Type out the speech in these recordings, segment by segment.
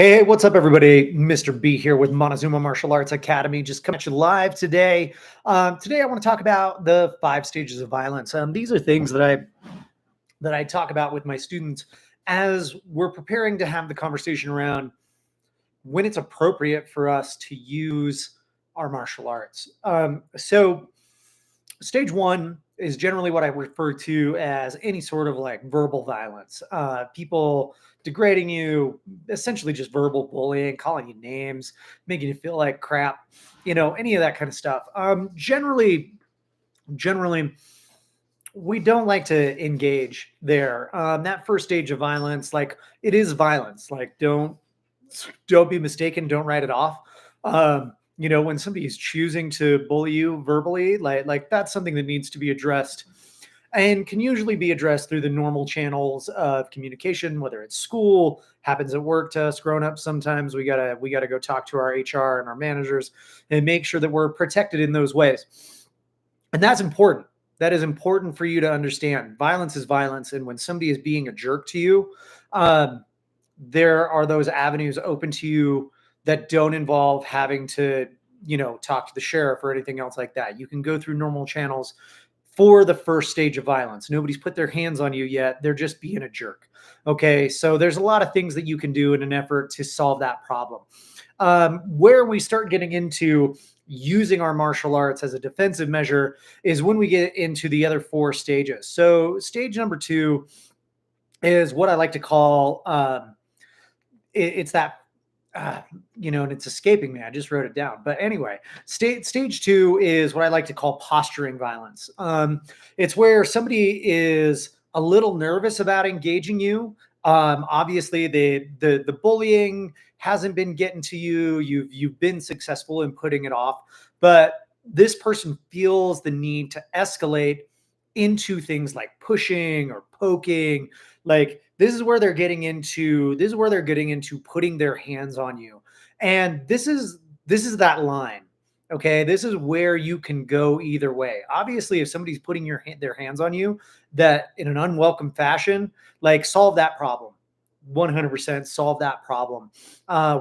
Hey, what's up, everybody? Mr. B here with Montezuma Martial Arts Academy. Just coming at you live today. Today, I want to talk about the 5 stages of violence. These are things that I talk about with my students as we're preparing to have the conversation around when it's appropriate for us to use our martial arts. So, stage one is generally what I refer to as any sort of like verbal violence. People degrading you, essentially just verbal bullying, calling you names, making you feel like crap, any of that kind of stuff. Generally, we don't like to engage there. That first stage of violence, like it is violence. Like don't be mistaken. Don't write it off. When somebody is choosing to bully you verbally, like that's something that needs to be addressed and can usually be addressed through the normal channels of communication, whether it's school, happens at work to us grown-ups. Sometimes we gotta go talk to our HR and our managers and make sure that we're protected in those ways. And that's important. That is important for you to understand. Violence is violence, and when somebody is being a jerk to you, um, there are those avenues open to you that don't involve having to, talk to the sheriff or anything else like that. You can go through normal channels for the first stage of violence. Nobody's put their hands on you yet. They're just being a jerk. Okay. So there's a lot of things that you can do in an effort to solve that problem. Where we start getting into using our martial arts as a defensive measure is when we get into the other 4 stages. So stage number 2 is what I like to call it's that and it's escaping me. I just wrote it down. But anyway, stage 2 is what I like to call posturing violence. It's where somebody is a little nervous about engaging you. Obviously, the bullying hasn't been getting to you. You've been successful in putting it off, but this person feels the need to escalate into things like pushing or poking. Like this is where they're getting into putting their hands on you. And this is that line. Okay, this is where you can go either way. Obviously, if somebody's putting their hands on you that in an unwelcome fashion, like solve that problem. 100% solve that problem.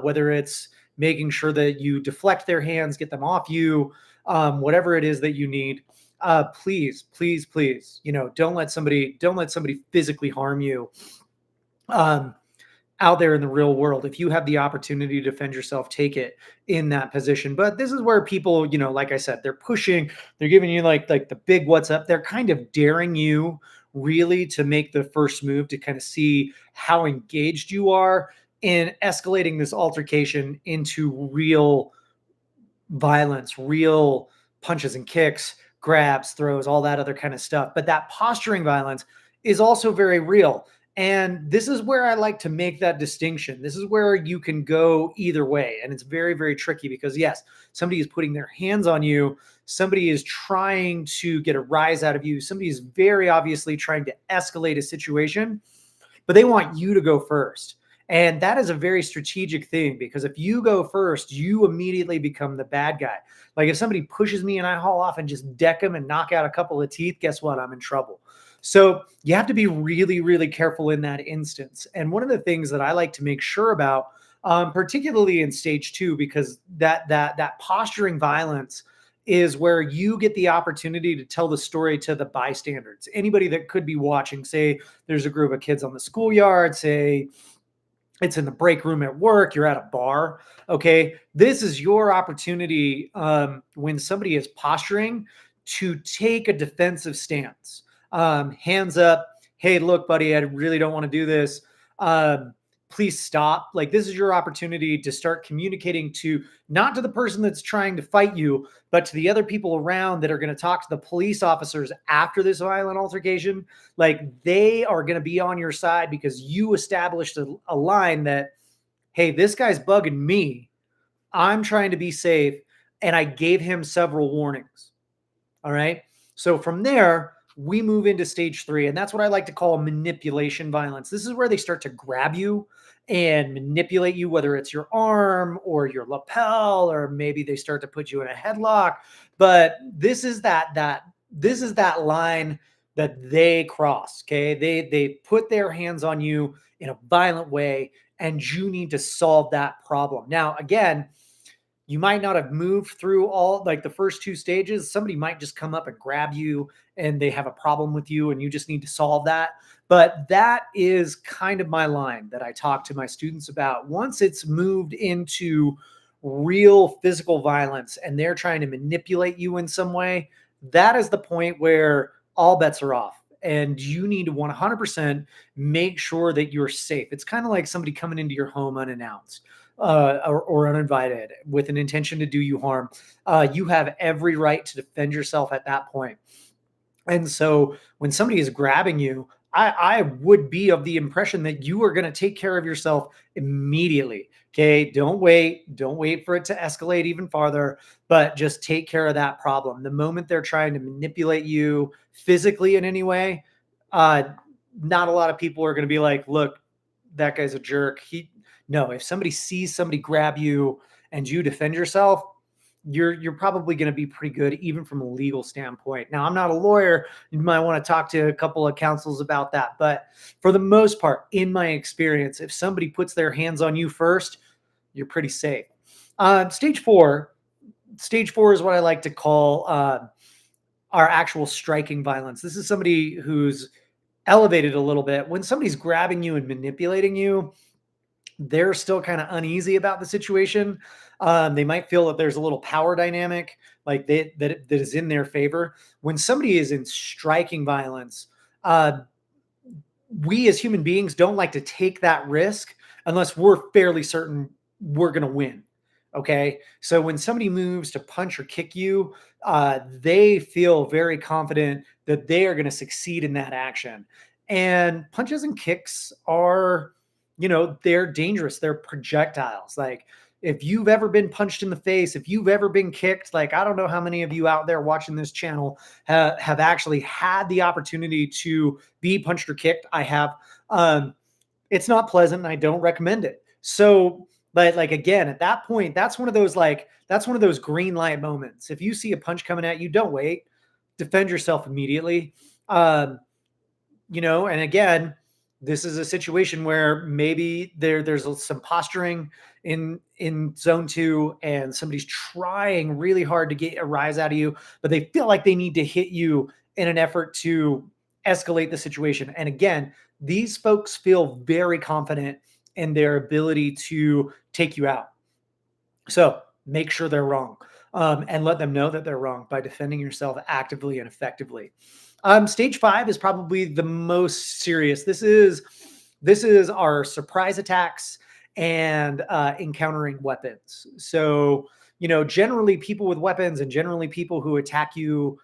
Whether it's making sure that you deflect their hands, get them off you, whatever it is that you need, please, don't let somebody physically harm you um, out there in the real world. If you have the opportunity to defend yourself, take it in that position. But this is where people, like I said, they're pushing, they're giving you like the big what's up. They're kind of daring you really to make the first move to kind of see how engaged you are in escalating this altercation into real violence, real punches and kicks, grabs, throws, all that other kind of stuff. But that posturing violence is also very real. And this is where I like to make that distinction. This is where you can go either way. And it's very, very tricky because, yes, somebody is putting their hands on you. Somebody is trying to get a rise out of you. Somebody is very obviously trying to escalate a situation, but they want you to go first. And that is a very strategic thing because if you go first, you immediately become the bad guy. Like if somebody pushes me and I haul off and just deck them and knock out a couple of teeth, guess what? I'm in trouble. So you have to be really, really careful in that instance. And one of the things that I like to make sure about, particularly in stage 2, because that posturing violence is where you get the opportunity to tell the story to the bystanders. Anybody that could be watching, say there's a group of kids on the schoolyard, say it's in the break room at work, you're at a bar. Okay. This is your opportunity when somebody is posturing to take a defensive stance. Hands up. Hey, look, buddy, I really don't want to do this. Please stop. Like this is your opportunity to start communicating to not to the person that's trying to fight you, but to the other people around that are going to talk to the police officers after this violent altercation. Like they are going to be on your side because you established a line that, hey, this guy's bugging me. I'm trying to be safe. And I gave him several warnings. All right. So from there, we move into stage 3, and that's what I like to call manipulation violence. This is where they start to grab you and manipulate you, whether it's your arm or your lapel, or maybe they start to put you in a headlock. But this is that line that they cross. Okay, they put their hands on you in a violent way, and you need to solve that problem. Now, again, you might not have moved through all like the first two stages. Somebody might just come up and grab you and they have a problem with you and you just need to solve that. But that is kind of my line that I talk to my students about. Once it's moved into real physical violence and they're trying to manipulate you in some way, that is the point where all bets are off. And you need to 100% make sure that you're safe. It's kind of like somebody coming into your home unannounced or uninvited with an intention to do you harm. You have every right to defend yourself at that point. And so when somebody is grabbing you, I would be of the impression that you are going to take care of yourself immediately. Okay. Don't wait for it to escalate even farther, but just take care of that problem. The moment they're trying to manipulate you physically in any way, uh, not a lot of people are going to be like, look, that guy's a jerk. No, if somebody sees somebody grab you and you defend yourself, you're probably going to be pretty good even from a legal standpoint. Now, I'm not a lawyer. You might want to talk to a couple of counsels about that, but for the most part, in my experience, if somebody puts their hands on you first, you're pretty safe. Stage four. Stage four is what I like to call our actual striking violence. This is somebody who's elevated a little bit. When somebody's grabbing you and manipulating you, they're still kind of uneasy about the situation. They might feel that there's a little power dynamic, like that is in their favor. When somebody is in striking violence, uh, we as human beings don't like to take that risk unless we're fairly certain we're going to win. Okay. So when somebody moves to punch or kick you, they feel very confident that they are going to succeed in that action. And punches and kicks are, they're dangerous. They're projectiles. Like if you've ever been punched in the face, if you've ever been kicked, like I don't know how many of you out there watching this channel have actually had the opportunity to be punched or kicked. I have. It's not pleasant and I don't recommend it. So, but like again, at that point, that's one of those green light moments. If you see a punch coming at you, don't wait. Defend yourself immediately. Um, and again, this is a situation where maybe there's some posturing in zone two and somebody's trying really hard to get a rise out of you, but they feel like they need to hit you in an effort to escalate the situation. And again, these folks feel very confident in their ability to take you out. So make sure they're wrong, and let them know that they're wrong by defending yourself actively and effectively. Stage five is probably the most serious. This is our surprise attacks and encountering weapons. So generally people with weapons and generally people who attack you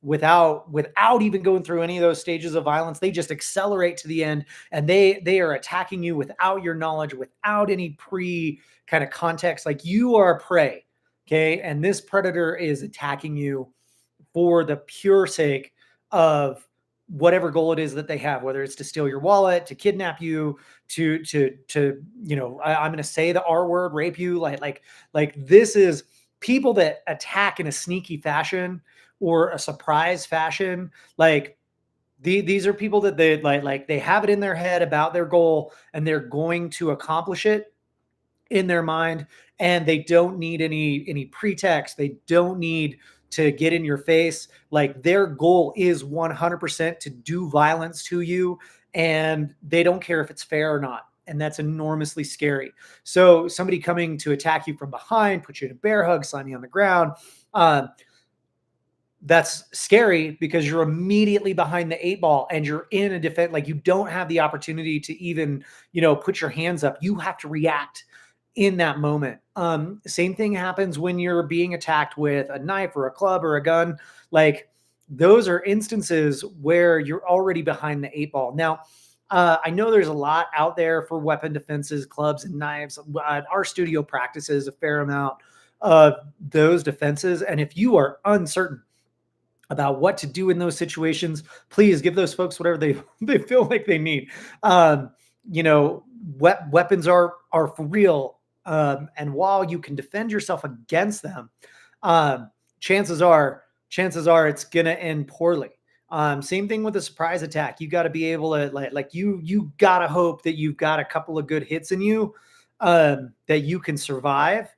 without even going through any of those stages of violence, they just accelerate to the end and they are attacking you without your knowledge, without any pre kind of context. Like you are a prey, okay, and this predator is attacking you for the pure sake of whatever goal it is that they have, whether it's to steal your wallet, to kidnap you, I'm going to say the R word, rape you. Like this is people that attack in a sneaky fashion or a surprise fashion. Like these are people that they have it in their head about their goal and they're going to accomplish it in their mind, and they don't need any pretext. They don't need to get in your face. Like their goal is 100% to do violence to you, and they don't care if it's fair or not. And that's enormously scary. So somebody coming to attack you from behind, put you in a bear hug, slam you on the ground, that's scary because you're immediately behind the eight ball and you're in a defense. Like you don't have the opportunity to even, put your hands up. You have to react in that moment. Same thing happens when you're being attacked with a knife or a club or a gun. Like those are instances where you're already behind the eight ball. Now, I know there's a lot out there for weapon defenses, clubs and knives. Our studio practices a fair amount of those defenses. And if you are uncertain about what to do in those situations, please give those folks whatever they feel like they need. Weapons are for real. And while you can defend yourself against them, chances are it's going to end poorly. Same thing with a surprise attack. You got to be able to like you got to hope that you've got a couple of good hits in you, that you can survive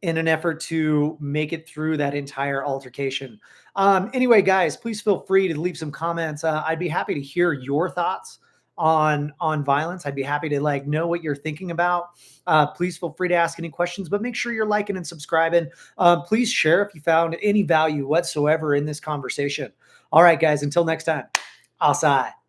in an effort to make it through that entire altercation. Anyway, guys, please feel free to leave some comments. I'd be happy to hear your thoughts on violence. I'd be happy to like know what you're thinking about. Please feel free to ask any questions, but make sure you're liking and subscribing. Please share if you found any value whatsoever in this conversation. All right, guys, until next time, I'll say.